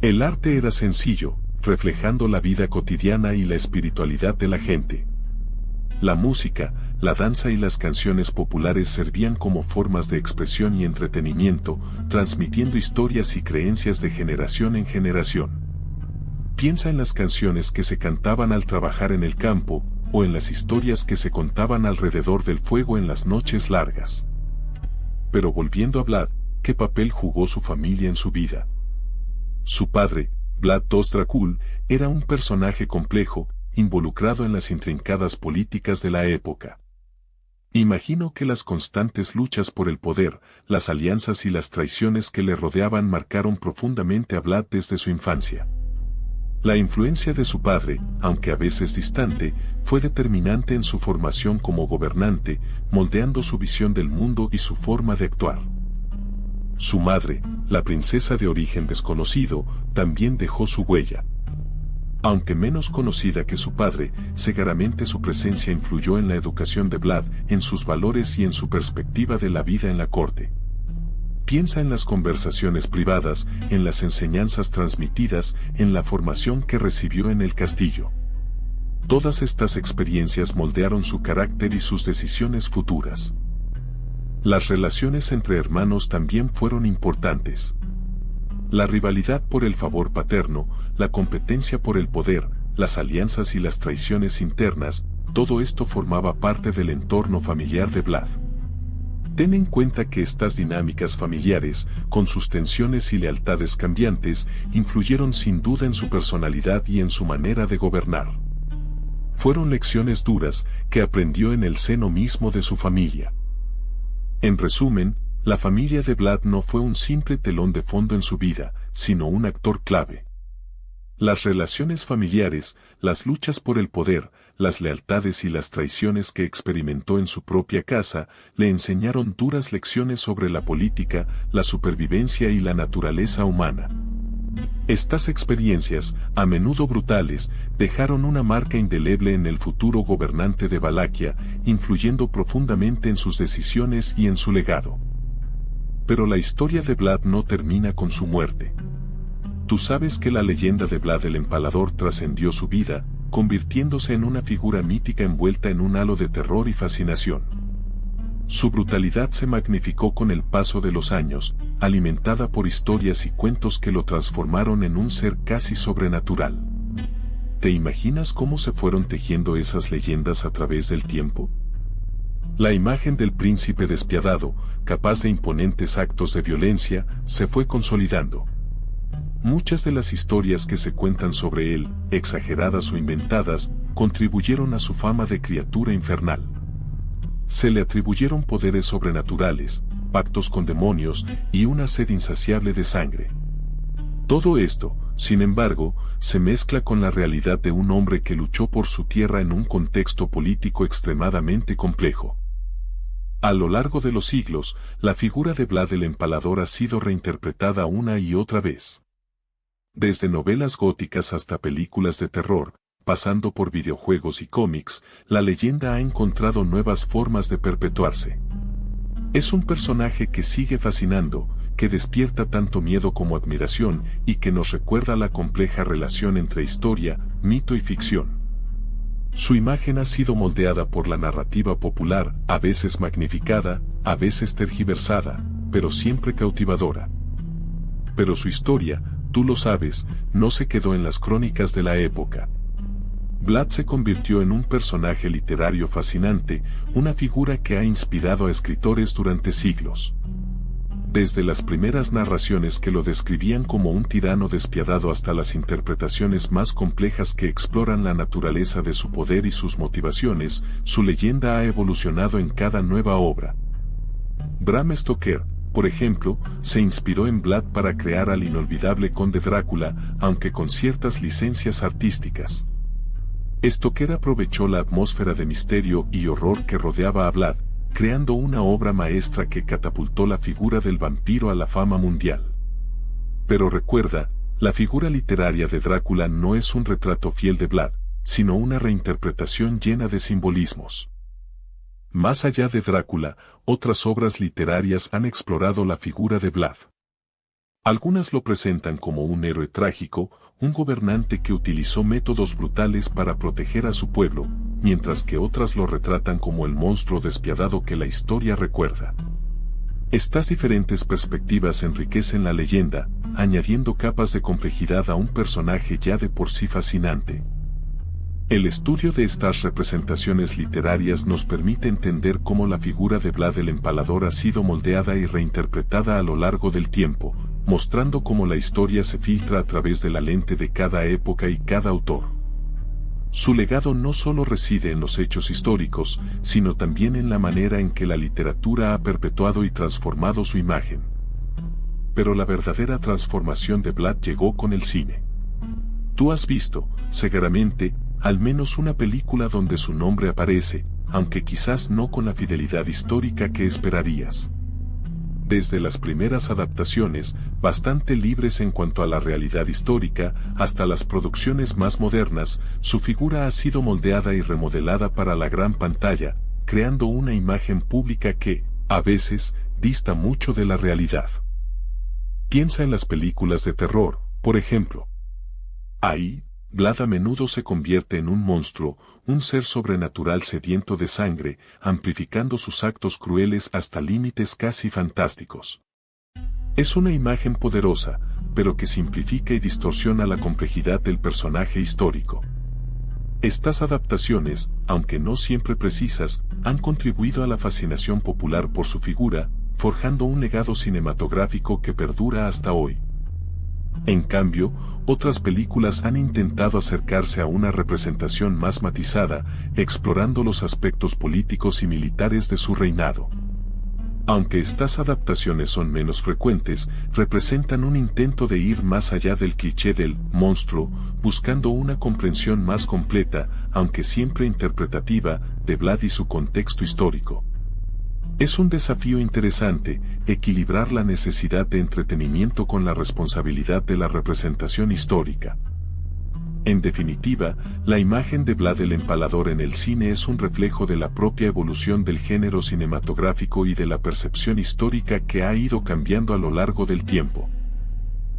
El arte era sencillo, reflejando la vida cotidiana y la espiritualidad de la gente. La música, la danza y las canciones populares servían como formas de expresión y entretenimiento, transmitiendo historias y creencias de generación en generación. Piensa en las canciones que se cantaban al trabajar en el campo, o en las historias que se contaban alrededor del fuego en las noches largas. Pero volviendo a Vlad, ¿qué papel jugó su familia en su vida? Su padre, Vlad II Dracul, era un personaje complejo, involucrado en las intrincadas políticas de la época. Imagino que las constantes luchas por el poder, las alianzas y las traiciones que le rodeaban marcaron profundamente a Vlad desde su infancia. La influencia de su padre, aunque a veces distante, fue determinante en su formación como gobernante, moldeando su visión del mundo y su forma de actuar. Su madre, la princesa de origen desconocido, también dejó su huella. Aunque menos conocida que su padre, seguramente su presencia influyó en la educación de Vlad, en sus valores y en su perspectiva de la vida en la corte. Piensa en las conversaciones privadas, en las enseñanzas transmitidas, en la formación que recibió en el castillo. Todas estas experiencias moldearon su carácter y sus decisiones futuras. Las relaciones entre hermanos también fueron importantes. La rivalidad por el favor paterno, la competencia por el poder, las alianzas y las traiciones internas, todo esto formaba parte del entorno familiar de Vlad. Ten en cuenta que estas dinámicas familiares, con sus tensiones y lealtades cambiantes, influyeron sin duda en su personalidad y en su manera de gobernar. Fueron lecciones duras que aprendió en el seno mismo de su familia. En resumen, La familia de Vlad no fue un simple telón de fondo en su vida, sino un actor clave. Las relaciones familiares, las luchas por el poder, las lealtades y las traiciones que experimentó en su propia casa, le enseñaron duras lecciones sobre la política, la supervivencia y la naturaleza humana. Estas experiencias, a menudo brutales, dejaron una marca indeleble en el futuro gobernante de Valaquia, influyendo profundamente en sus decisiones y en su legado. Pero la historia de Vlad no termina con su muerte. Tú sabes que la leyenda de Vlad el Empalador trascendió su vida, convirtiéndose en una figura mítica envuelta en un halo de terror y fascinación. Su brutalidad se magnificó con el paso de los años, alimentada por historias y cuentos que lo transformaron en un ser casi sobrenatural. ¿Te imaginas cómo se fueron tejiendo esas leyendas a través del tiempo? La imagen del príncipe despiadado, capaz de imponentes actos de violencia, se fue consolidando. Muchas de las historias que se cuentan sobre él, exageradas o inventadas, contribuyeron a su fama de criatura infernal. Se le atribuyeron poderes sobrenaturales, pactos con demonios y una sed insaciable de sangre. Todo esto, sin embargo, se mezcla con la realidad de un hombre que luchó por su tierra en un contexto político extremadamente complejo. A lo largo de los siglos, la figura de Vlad el Empalador ha sido reinterpretada una y otra vez. Desde novelas góticas hasta películas de terror, pasando por videojuegos y cómics, la leyenda ha encontrado nuevas formas de perpetuarse. Es un personaje que sigue fascinando, que despierta tanto miedo como admiración y que nos recuerda la compleja relación entre historia, mito y ficción. Su imagen ha sido moldeada por la narrativa popular, a veces magnificada, a veces tergiversada, pero siempre cautivadora. Pero su historia, tú lo sabes, no se quedó en las crónicas de la época. Vlad se convirtió en un personaje literario fascinante, una figura que ha inspirado a escritores durante siglos. Desde las primeras narraciones que lo describían como un tirano despiadado hasta las interpretaciones más complejas que exploran la naturaleza de su poder y sus motivaciones, su leyenda ha evolucionado en cada nueva obra. Bram Stoker, por ejemplo, se inspiró en Vlad para crear al inolvidable Conde Drácula, aunque con ciertas licencias artísticas. Stoker aprovechó la atmósfera de misterio y horror que rodeaba a Vlad, creando una obra maestra que catapultó la figura del vampiro a la fama mundial. Pero recuerda, la figura literaria de Drácula no es un retrato fiel de Vlad, sino una reinterpretación llena de simbolismos. Más allá de Drácula, otras obras literarias han explorado la figura de Vlad. Algunas lo presentan como un héroe trágico, un gobernante que utilizó métodos brutales para proteger a su pueblo, mientras que otras lo retratan como el monstruo despiadado que la historia recuerda. Estas diferentes perspectivas enriquecen la leyenda, añadiendo capas de complejidad a un personaje ya de por sí fascinante. El estudio de estas representaciones literarias nos permite entender cómo la figura de Vlad el Empalador ha sido moldeada y reinterpretada a lo largo del tiempo, mostrando cómo la historia se filtra a través de la lente de cada época y cada autor. Su legado no solo reside en los hechos históricos, sino también en la manera en que la literatura ha perpetuado y transformado su imagen. Pero la verdadera transformación de Vlad llegó con el cine. Tú has visto, seguramente, al menos una película donde su nombre aparece, aunque quizás no con la fidelidad histórica que esperarías. Desde las primeras adaptaciones, bastante libres en cuanto a la realidad histórica, hasta las producciones más modernas, su figura ha sido moldeada y remodelada para la gran pantalla, creando una imagen pública que, a veces, dista mucho de la realidad. Piensa en las películas de terror, por ejemplo. Ahí, Vlad a menudo se convierte en un monstruo, un ser sobrenatural sediento de sangre, amplificando sus actos crueles hasta límites casi fantásticos. Es una imagen poderosa, pero que simplifica y distorsiona la complejidad del personaje histórico. Estas adaptaciones, aunque no siempre precisas, han contribuido a la fascinación popular por su figura, forjando un legado cinematográfico que perdura hasta hoy. En cambio, otras películas han intentado acercarse a una representación más matizada, explorando los aspectos políticos y militares de su reinado. Aunque estas adaptaciones son menos frecuentes, representan un intento de ir más allá del cliché del monstruo, buscando una comprensión más completa, aunque siempre interpretativa, de Vlad y su contexto histórico. Es un desafío interesante, equilibrar la necesidad de entretenimiento con la responsabilidad de la representación histórica. En definitiva, la imagen de Vlad el Empalador en el cine es un reflejo de la propia evolución del género cinematográfico y de la percepción histórica que ha ido cambiando a lo largo del tiempo.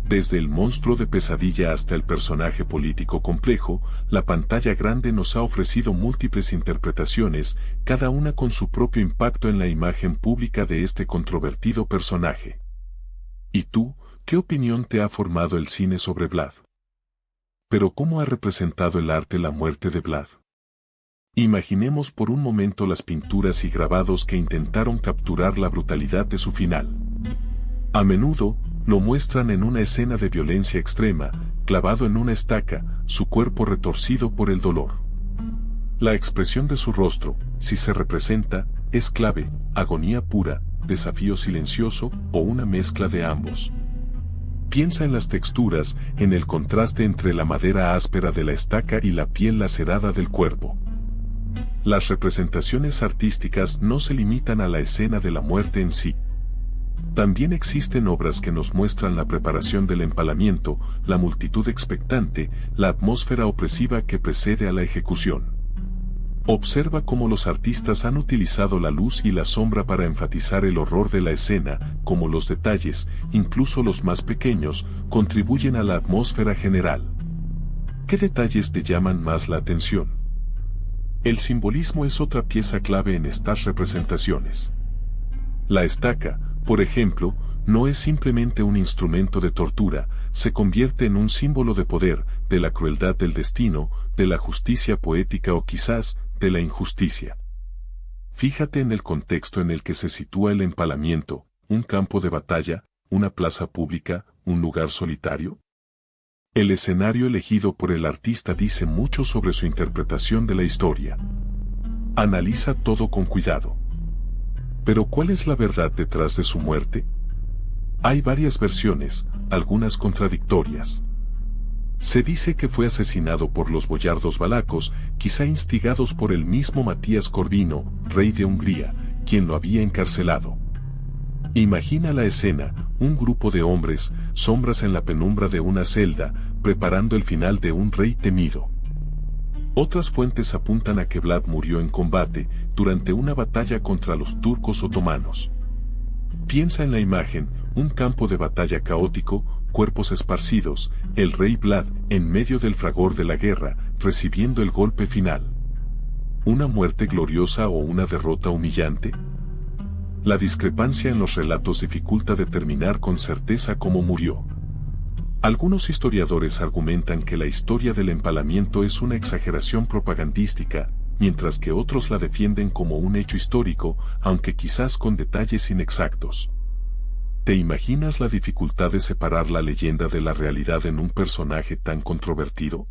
Desde el monstruo de pesadilla hasta el personaje político complejo, la pantalla grande nos ha ofrecido múltiples interpretaciones, cada una con su propio impacto en la imagen pública de este controvertido personaje. ¿Y tú, qué opinión te ha formado el cine sobre Vlad? Pero ¿cómo ha representado el arte la muerte de Vlad? Imaginemos por un momento las pinturas y grabados que intentaron capturar la brutalidad de su final. A menudo, lo muestran en una escena de violencia extrema, clavado en una estaca, su cuerpo retorcido por el dolor. La expresión de su rostro, si se representa, es clave, agonía pura, desafío silencioso o una mezcla de ambos. Piensa en las texturas, en el contraste entre la madera áspera de la estaca y la piel lacerada del cuerpo. Las representaciones artísticas no se limitan a la escena de la muerte en sí. También existen obras que nos muestran la preparación del empalamiento, la multitud expectante, la atmósfera opresiva que precede a la ejecución. Observa cómo los artistas han utilizado la luz y la sombra para enfatizar el horror de la escena, cómo los detalles, incluso los más pequeños, contribuyen a la atmósfera general. ¿Qué detalles te llaman más la atención? El simbolismo es otra pieza clave en estas representaciones. La estaca, por ejemplo, no es simplemente un instrumento de tortura, se convierte en un símbolo de poder, de la crueldad del destino, de la justicia poética o quizás, de la injusticia. Fíjate en el contexto en el que se sitúa el empalamiento, un campo de batalla, una plaza pública, un lugar solitario. El escenario elegido por el artista dice mucho sobre su interpretación de la historia. Analiza todo con cuidado. Pero ¿cuál es la verdad detrás de su muerte? Hay varias versiones, algunas contradictorias. Se dice que fue asesinado por los boyardos valacos, quizá instigados por el mismo Matías Corvino, rey de Hungría, quien lo había encarcelado. Imagina la escena, un grupo de hombres, sombras en la penumbra de una celda, preparando el final de un rey temido. Otras fuentes apuntan a que Vlad murió en combate, durante una batalla contra los turcos otomanos. Piensa en la imagen, un campo de batalla caótico, cuerpos esparcidos, el rey Vlad, en medio del fragor de la guerra, recibiendo el golpe final. ¿Una muerte gloriosa o una derrota humillante? La discrepancia en los relatos dificulta determinar con certeza cómo murió. Algunos historiadores argumentan que la historia del empalamiento es una exageración propagandística, mientras que otros la defienden como un hecho histórico, aunque quizás con detalles inexactos. ¿Te imaginas la dificultad de separar la leyenda de la realidad en un personaje tan controvertido?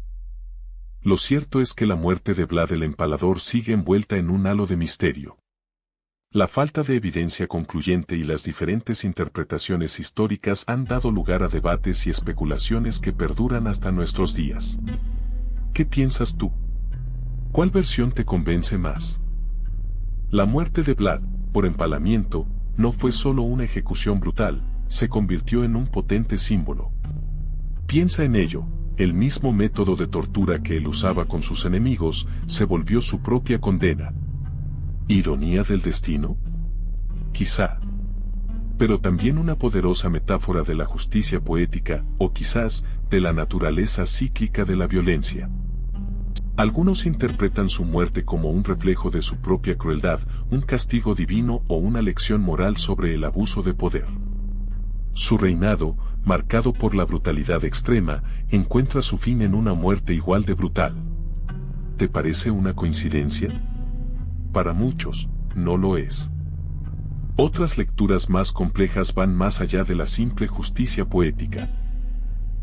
Lo cierto es que la muerte de Vlad el Empalador sigue envuelta en un halo de misterio. La falta de evidencia concluyente y las diferentes interpretaciones históricas han dado lugar a debates y especulaciones que perduran hasta nuestros días. ¿Qué piensas tú? ¿Cuál versión te convence más? La muerte de Vlad, por empalamiento, no fue solo una ejecución brutal, se convirtió en un potente símbolo. Piensa en ello, el mismo método de tortura que él usaba con sus enemigos, se volvió su propia condena. ¿Ironía del destino? Quizá. Pero también una poderosa metáfora de la justicia poética, o quizás, de la naturaleza cíclica de la violencia. Algunos interpretan su muerte como un reflejo de su propia crueldad, un castigo divino o una lección moral sobre el abuso de poder. Su reinado, marcado por la brutalidad extrema, encuentra su fin en una muerte igual de brutal. ¿Te parece una coincidencia? Para muchos, no lo es. Otras lecturas más complejas van más allá de la simple justicia poética.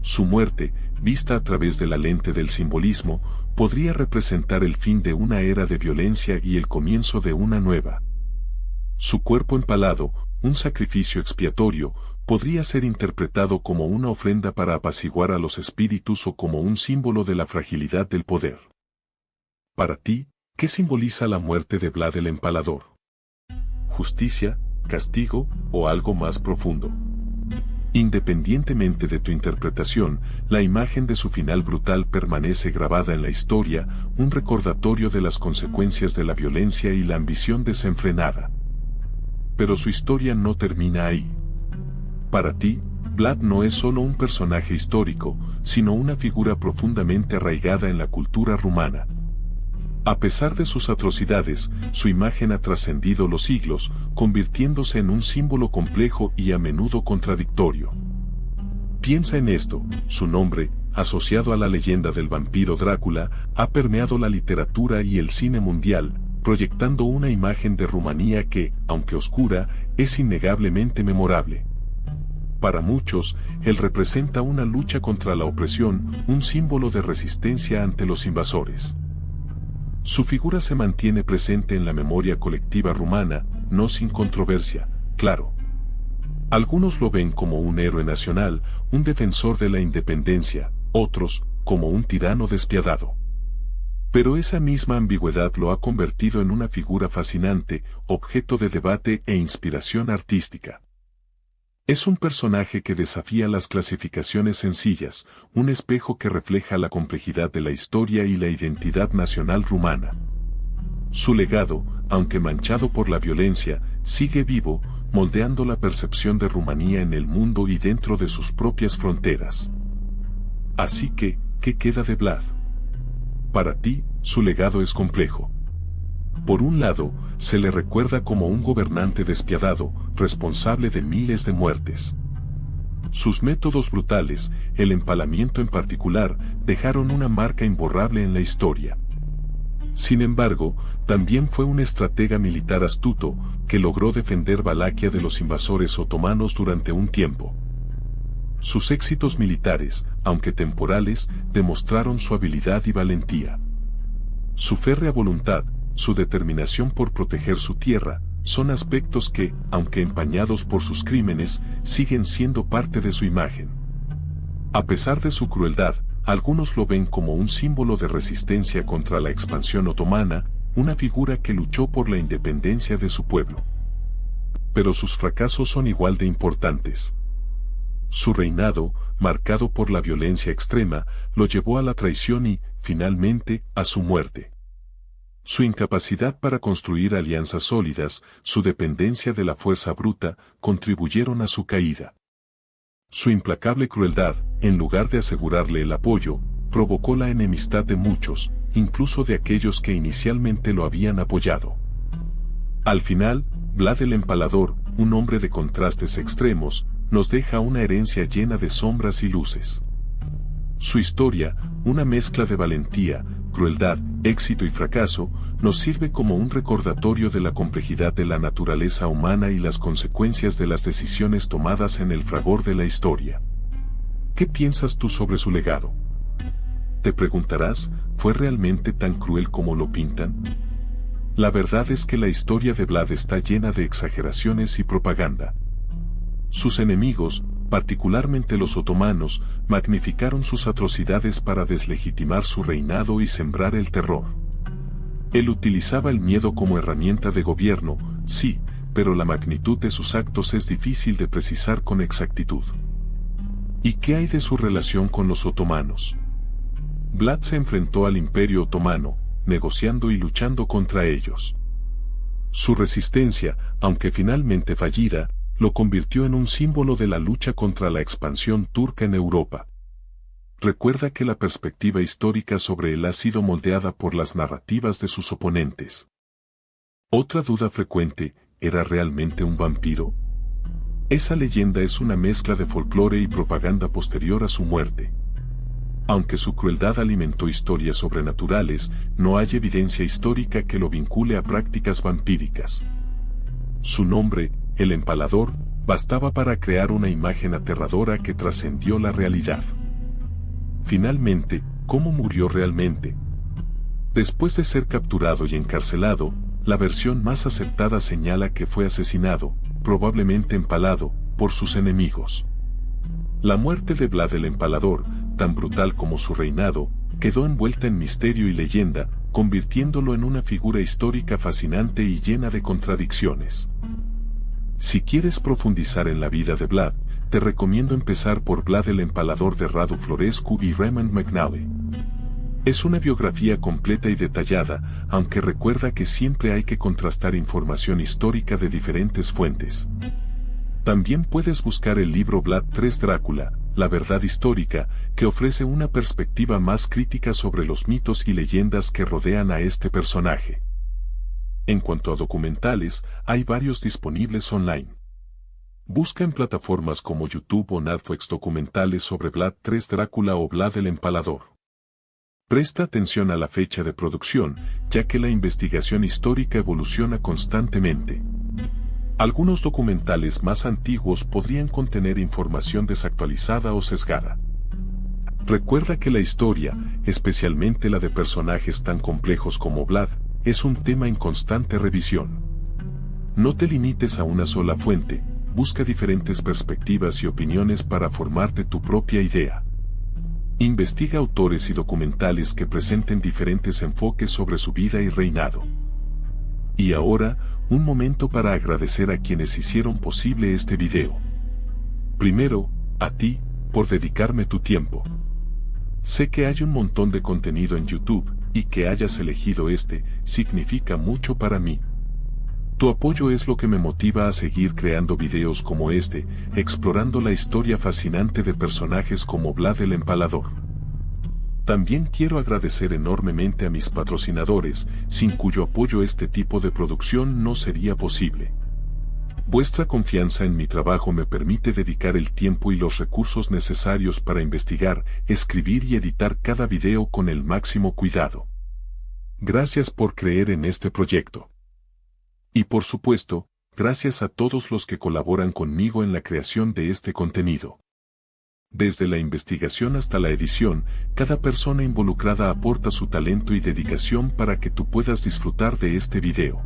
Su muerte, vista a través de la lente del simbolismo, podría representar el fin de una era de violencia y el comienzo de una nueva. Su cuerpo empalado, un sacrificio expiatorio, podría ser interpretado como una ofrenda para apaciguar a los espíritus o como un símbolo de la fragilidad del poder. Para ti, ¿qué simboliza la muerte de Vlad el Empalador? ¿Justicia, castigo o algo más profundo? Independientemente de tu interpretación, la imagen de su final brutal permanece grabada en la historia, un recordatorio de las consecuencias de la violencia y la ambición desenfrenada. Pero su historia no termina ahí. Para ti, Vlad no es solo un personaje histórico, sino una figura profundamente arraigada en la cultura rumana. A pesar de sus atrocidades, su imagen ha trascendido los siglos, convirtiéndose en un símbolo complejo y a menudo contradictorio. Piensa en esto: su nombre, asociado a la leyenda del vampiro Drácula, ha permeado la literatura y el cine mundial, proyectando una imagen de Rumanía que, aunque oscura, es innegablemente memorable. Para muchos, él representa una lucha contra la opresión, un símbolo de resistencia ante los invasores. Su figura se mantiene presente en la memoria colectiva rumana, no sin controversia, claro. Algunos lo ven como un héroe nacional, un defensor de la independencia, otros, como un tirano despiadado. Pero esa misma ambigüedad lo ha convertido en una figura fascinante, objeto de debate e inspiración artística. Es un personaje que desafía las clasificaciones sencillas, un espejo que refleja la complejidad de la historia y la identidad nacional rumana. Su legado, aunque manchado por la violencia, sigue vivo, moldeando la percepción de Rumanía en el mundo y dentro de sus propias fronteras. Así que, ¿qué queda de Vlad? Para ti, su legado es complejo. Por un lado, se le recuerda como un gobernante despiadado, responsable de miles de muertes. Sus métodos brutales, el empalamiento en particular, dejaron una marca imborrable en la historia. Sin embargo, también fue un estratega militar astuto, que logró defender Valaquia de los invasores otomanos durante un tiempo. Sus éxitos militares, aunque temporales, demostraron su habilidad y valentía. Su férrea voluntad, su determinación por proteger su tierra, son aspectos que, aunque empañados por sus crímenes, siguen siendo parte de su imagen. A pesar de su crueldad, algunos lo ven como un símbolo de resistencia contra la expansión otomana, una figura que luchó por la independencia de su pueblo. Pero sus fracasos son igual de importantes. Su reinado, marcado por la violencia extrema, lo llevó a la traición y, finalmente, a su muerte. Su incapacidad para construir alianzas sólidas, su dependencia de la fuerza bruta, contribuyeron a su caída. Su implacable crueldad, en lugar de asegurarle el apoyo, provocó la enemistad de muchos, incluso de aquellos que inicialmente lo habían apoyado. Al final, Vlad el Empalador, un hombre de contrastes extremos, nos deja una herencia llena de sombras y luces. Su historia, una mezcla de valentía, crueldad, éxito y fracaso, nos sirve como un recordatorio de la complejidad de la naturaleza humana y las consecuencias de las decisiones tomadas en el fragor de la historia. ¿Qué piensas tú sobre su legado? Te preguntarás, ¿fue realmente tan cruel como lo pintan? La verdad es que la historia de Vlad está llena de exageraciones y propaganda. Sus enemigos, particularmente los otomanos, magnificaron sus atrocidades para deslegitimar su reinado y sembrar el terror. Él utilizaba el miedo como herramienta de gobierno, sí, pero la magnitud de sus actos es difícil de precisar con exactitud. ¿Y qué hay de su relación con los otomanos? Vlad se enfrentó al Imperio Otomano, negociando y luchando contra ellos. Su resistencia, aunque finalmente fallida, lo convirtió en un símbolo de la lucha contra la expansión turca en Europa. Recuerda que la perspectiva histórica sobre él ha sido moldeada por las narrativas de sus oponentes. Otra duda frecuente, ¿era realmente un vampiro? Esa leyenda es una mezcla de folclore y propaganda posterior a su muerte. Aunque su crueldad alimentó historias sobrenaturales, no hay evidencia histórica que lo vincule a prácticas vampíricas. Su nombre, el Empalador, bastaba para crear una imagen aterradora que trascendió la realidad. Finalmente, ¿cómo murió realmente? Después de ser capturado y encarcelado, la versión más aceptada señala que fue asesinado, probablemente empalado, por sus enemigos. La muerte de Vlad el Empalador, tan brutal como su reinado, quedó envuelta en misterio y leyenda, convirtiéndolo en una figura histórica fascinante y llena de contradicciones. Si quieres profundizar en la vida de Vlad, te recomiendo empezar por Vlad el Empalador de Radu Florescu y Raymond McNally. Es una biografía completa y detallada, aunque recuerda que siempre hay que contrastar información histórica de diferentes fuentes. También puedes buscar el libro Vlad III Drácula, la verdad histórica, que ofrece una perspectiva más crítica sobre los mitos y leyendas que rodean a este personaje. En cuanto a documentales, hay varios disponibles online. Busca en plataformas como YouTube o Netflix documentales sobre Vlad III Drácula o Vlad el Empalador. Presta atención a la fecha de producción, ya que la investigación histórica evoluciona constantemente. Algunos documentales más antiguos podrían contener información desactualizada o sesgada. Recuerda que la historia, especialmente la de personajes tan complejos como Vlad, es un tema en constante revisión. No te limites a una sola fuente, busca diferentes perspectivas y opiniones para formarte tu propia idea. Investiga autores y documentales que presenten diferentes enfoques sobre su vida y reinado. Y ahora, un momento para agradecer a quienes hicieron posible este video. Primero, a ti, por dedicarme tu tiempo. Sé que hay un montón de contenido en YouTube, y que hayas elegido este, significa mucho para mí. Tu apoyo es lo que me motiva a seguir creando videos como este, explorando la historia fascinante de personajes como Vlad el Empalador. También quiero agradecer enormemente a mis patrocinadores, sin cuyo apoyo este tipo de producción no sería posible. Vuestra confianza en mi trabajo me permite dedicar el tiempo y los recursos necesarios para investigar, escribir y editar cada video con el máximo cuidado. Gracias por creer en este proyecto. Y por supuesto, gracias a todos los que colaboran conmigo en la creación de este contenido. Desde la investigación hasta la edición, cada persona involucrada aporta su talento y dedicación para que tú puedas disfrutar de este video.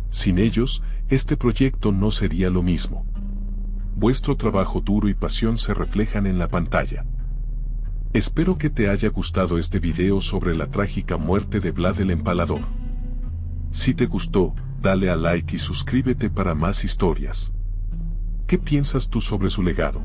Sin ellos, este proyecto no sería lo mismo. Vuestro trabajo duro y pasión se reflejan en la pantalla. Espero que te haya gustado este video sobre la trágica muerte de Vlad el Empalador. Si te gustó, dale a like y suscríbete para más historias. ¿Qué piensas tú sobre su legado?